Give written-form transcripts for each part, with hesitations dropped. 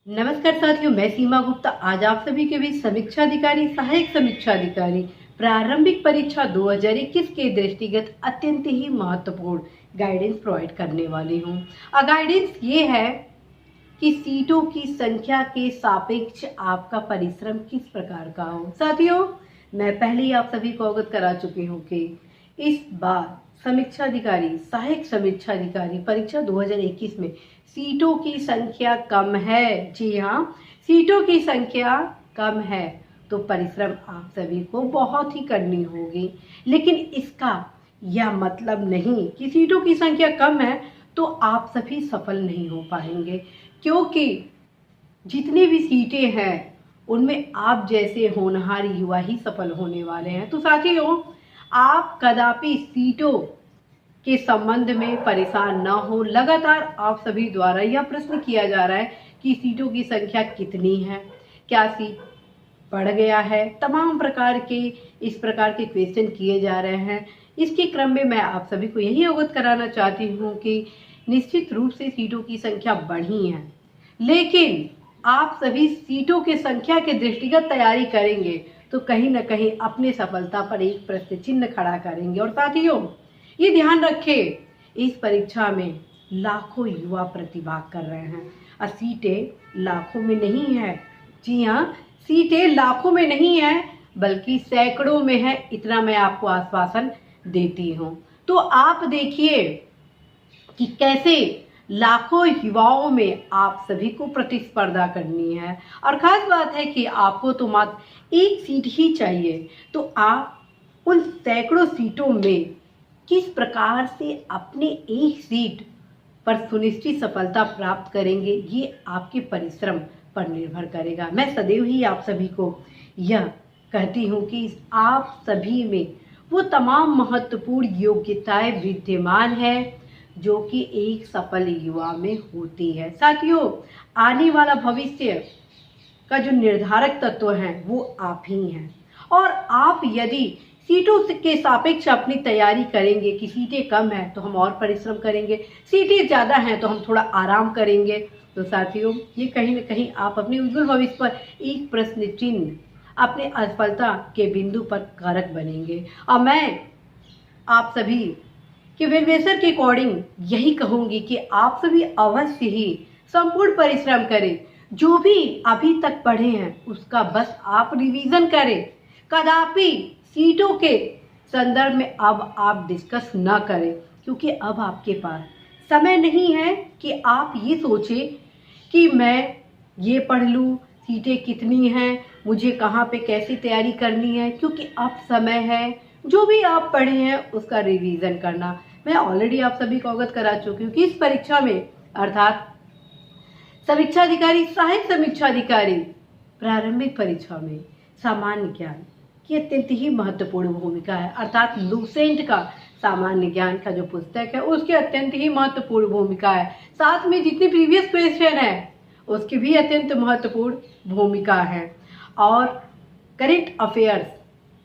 नमस्कार साथियों, मैं सीमा गुप्ता आज आप सभी के बीच समीक्षा अधिकारी, सहायक समीक्षा अधिकारी प्रारंभिक परीक्षा 2021 के दृष्टिगत अत्यंत ही महत्वपूर्ण गाइडेंस प्रोवाइड करने वाली हूँ। गाइडेंस ये है कि सीटों की संख्या के सापेक्ष आपका परिश्रम किस प्रकार का हो। साथियों, मैं पहले ही आप सभी को अवगत करा चुकी हूँ कि इस बार समीक्षा अधिकारी, सहायक समीक्षा अधिकारी परीक्षा 2021 में सीटों की संख्या कम है। जी हाँ, सीटों की संख्या कम है तो परिश्रम आप सभी को बहुत ही करनी होगी। लेकिन इसका यह मतलब नहीं कि सीटों की संख्या कम है तो आप सभी सफल नहीं हो पाएंगे, क्योंकि जितनी भी सीटें हैं उनमें आप जैसे होनहार युवा ही सफल होने वाले हैं। तो साथियों, आप कदापि सीटों के संबंध में परेशान ना हो। लगातार आप सभी द्वारा यह प्रश्न किया जा रहा है कि सीटों की संख्या कितनी है, क्या सीट बढ़ गया है, तमाम प्रकार के इस प्रकार के क्वेश्चन किए जा रहे हैं। इसके क्रम में मैं आप सभी को यही अवगत कराना चाहती हूँ कि निश्चित रूप से सीटों की संख्या बढ़ी है, लेकिन आप सभी सीटों के संख्या के दृष्टिगत तैयारी करेंगे तो कहीं ना कहीं अपने सफलता पर एक प्रश्न चिन्ह खड़ा करेंगे। और साथियों, ये ध्यान रखें, इस परीक्षा में लाखों युवा प्रतिभाग कर रहे हैं और सीटें लाखों में नहीं है। जी हाँ, सीटें लाखों में नहीं है बल्कि सैकड़ों में है, इतना मैं आपको आश्वासन देती हूँ। तो आप देखिए कि कैसे लाखों युवाओं में आप सभी को प्रतिस्पर्धा करनी है। और खास बात है कि आपको तो मात्र एक सीट ही चाहिए, तो आप उन सैकड़ों सीटों में किस प्रकार से अपने एक सीट पर सुनिश्चित सफलता प्राप्त करेंगे, ये आपके परिश्रम पर निर्भर करेगा। मैं सदैव ही आप सभी को यह कहती हूँ कि आप सभी में वो तमाम महत्वपूर्ण योग्यताएं विद्यमान है जो कि एक सफल युवा में होती है। साथियों, आने वाला भविष्य का जो निर्धारक तत्व है वो आप ही हैं। और आप यदि सीटों के सापेक्ष अपनी तैयारी करेंगे कि सीटें कम हैं तो हम और परिश्रम करेंगे, सीटें ज़्यादा हैं तो हम थोड़ा आराम करेंगे, तो साथियों ये कहीं ना कहीं आप अपने उज्जवल भविष्य पर एक प्रश्न चिन्ह, अपने असफलता के बिंदु पर कारक बनेंगे। और मैं आप सभी के वेलविशर के अकॉर्डिंग यही कहूँगी कि आप सभी अवश्य ही संपूर्ण परिश्रम करें। जो भी अभी तक पढ़े हैं उसका बस आप रिवीजन करें, कदापि सीटों के संदर्भ में अब आप डिस्कस ना करें, क्योंकि अब आपके पास समय नहीं है कि आप ये सोचें कि मैं ये पढ़ लूँ, सीटें कितनी हैं, मुझे कहाँ पे कैसे तैयारी करनी है, क्योंकि अब समय है जो भी आप पढ़े हैं उसका रिवीजन करना। मैं ऑलरेडी आप सभी को अवगत करा चुकी हूँ कि इस परीक्षा में अर्थात समीक्षा अधिकारी, सहायक समीक्षा अधिकारी प्रारंभिक परीक्षा में सामान्य ज्ञान की अत्यंत ही महत्वपूर्ण भूमिका है। अर्थात लूसेंट का सामान्य ज्ञान का जो पुस्तक है उसकी अत्यंत ही महत्वपूर्ण भूमिका है। साथ में जितने प्रीवियस क्वेश्चन है उसकी भी अत्यंत महत्वपूर्ण भूमिका है। और करेंट अफेयर्स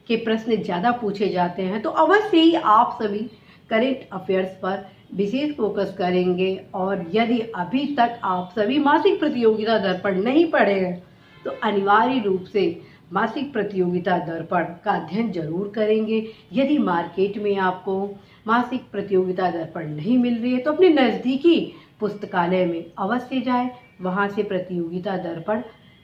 के प्रश्न ज़्यादा पूछे जाते हैं, तो अवश्य ही आप सभी करेंट अफेयर्स पर विशेष फोकस करेंगे। और यदि अभी तक आप सभी मासिक प्रतियोगिता दर्पण नहीं पढ़े हैं तो अनिवार्य रूप से मासिक प्रतियोगिता दर्पण का अध्ययन जरूर करेंगे। यदि मार्केट में आपको मासिक प्रतियोगिता दर्पण नहीं मिल रही है तो अपने नज़दीकी पुस्तकालय में अवश्य जाए, वहाँ से प्रतियोगिता दर्पण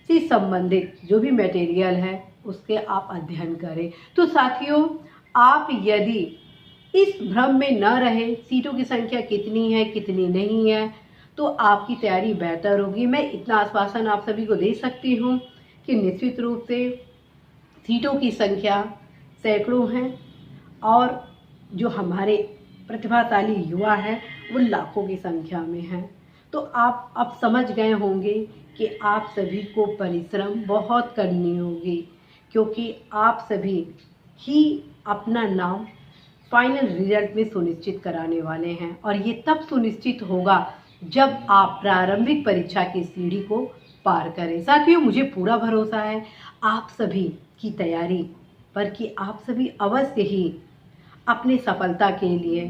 से संबंधित जो भी मटेरियल है उसके आप अध्ययन करें। तो साथियों, आप यदि इस भ्रम में न रहे सीटों की संख्या कितनी है कितनी नहीं है तो आपकी तैयारी बेहतर होगी। मैं इतना आश्वासन आप सभी को दे सकती हूँ कि निश्चित रूप से सीटों की संख्या सैकड़ों हैं और जो हमारे प्रतिभाशाली युवा हैं वो लाखों की संख्या में हैं। तो आप अब समझ गए होंगे कि आप सभी को परिश्रम बहुत करनी होगी, क्योंकि आप सभी ही अपना नाम फाइनल रिजल्ट में सुनिश्चित कराने वाले हैं। और ये तब सुनिश्चित होगा जब आप प्रारंभिक परीक्षा की सीढ़ी को पार करें। साथियों, मुझे पूरा भरोसा है आप सभी की तैयारी पर कि आप सभी अवश्य ही अपने सफलता के लिए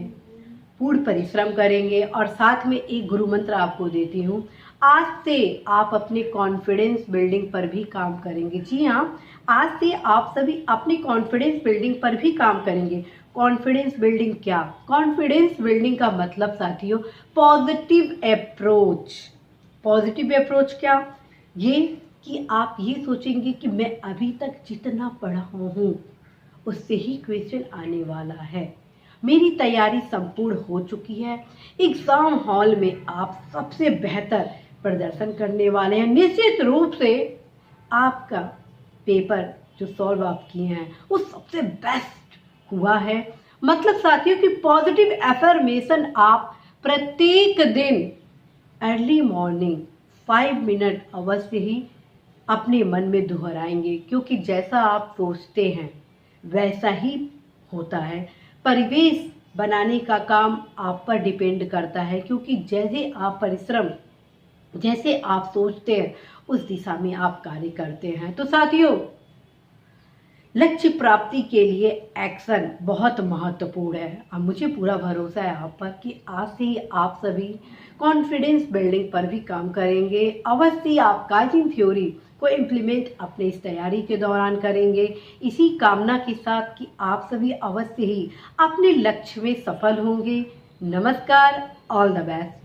पूर्ण परिश्रम करेंगे। और साथ में एक गुरु मंत्र आपको देती हूँ, आज से आप अपने कॉन्फिडेंस बिल्डिंग पर भी काम करेंगे। जी हाँ, आज से आप सभी अपनी कॉन्फिडेंस बिल्डिंग पर भी काम करेंगे। कॉन्फिडेंस बिल्डिंग क्या? कॉन्फिडेंस बिल्डिंग का मतलब साथियों पॉजिटिव अप्रोच। पॉजिटिव अप्रोच क्या? ये कि आप ये सोचेंगे कि मैं अभी तक जितना पढ़ा हूँ उससे ही क्वेश्चन आने वाला है। मेरी तैयारी संपूर्ण हो चुकी है। एग्जाम हॉल में आप सबसे बेहतर प्रदर्शन करने वाले हैं। निश्चित रूप से आपका पेपर जो सॉल्व आप किए हैं वो सबसे बेस्ट हुआ है। मतलब साथियों कि पॉजिटिव एफर्मेशन आप प्रत्येक दिन अर्ली मॉर्निंग 5 मिनट अवश्य ही अपने मन में दोहराएंगे, क्योंकि जैसा आप सोचते हैं वैसा ही होता है। परिवेश बनाने का काम आप पर डिपेंड करता है, क्योंकि जैसे आप सोचते हैं उस दिशा में आप कार्य करते हैं। तो साथियों, लक्ष्य प्राप्ति के लिए एक्शन बहुत महत्वपूर्ण है। अब मुझे पूरा भरोसा है आप पर कि आज से ही आप सभी कॉन्फिडेंस बिल्डिंग पर भी काम करेंगे। अवश्य आप काइजिन थ्योरी को इम्प्लीमेंट अपने इस तैयारी के दौरान करेंगे, इसी कामना के साथ कि आप सभी अवश्य ही अपने लक्ष्य में सफल होंगे। नमस्कार, ऑल द बेस्ट।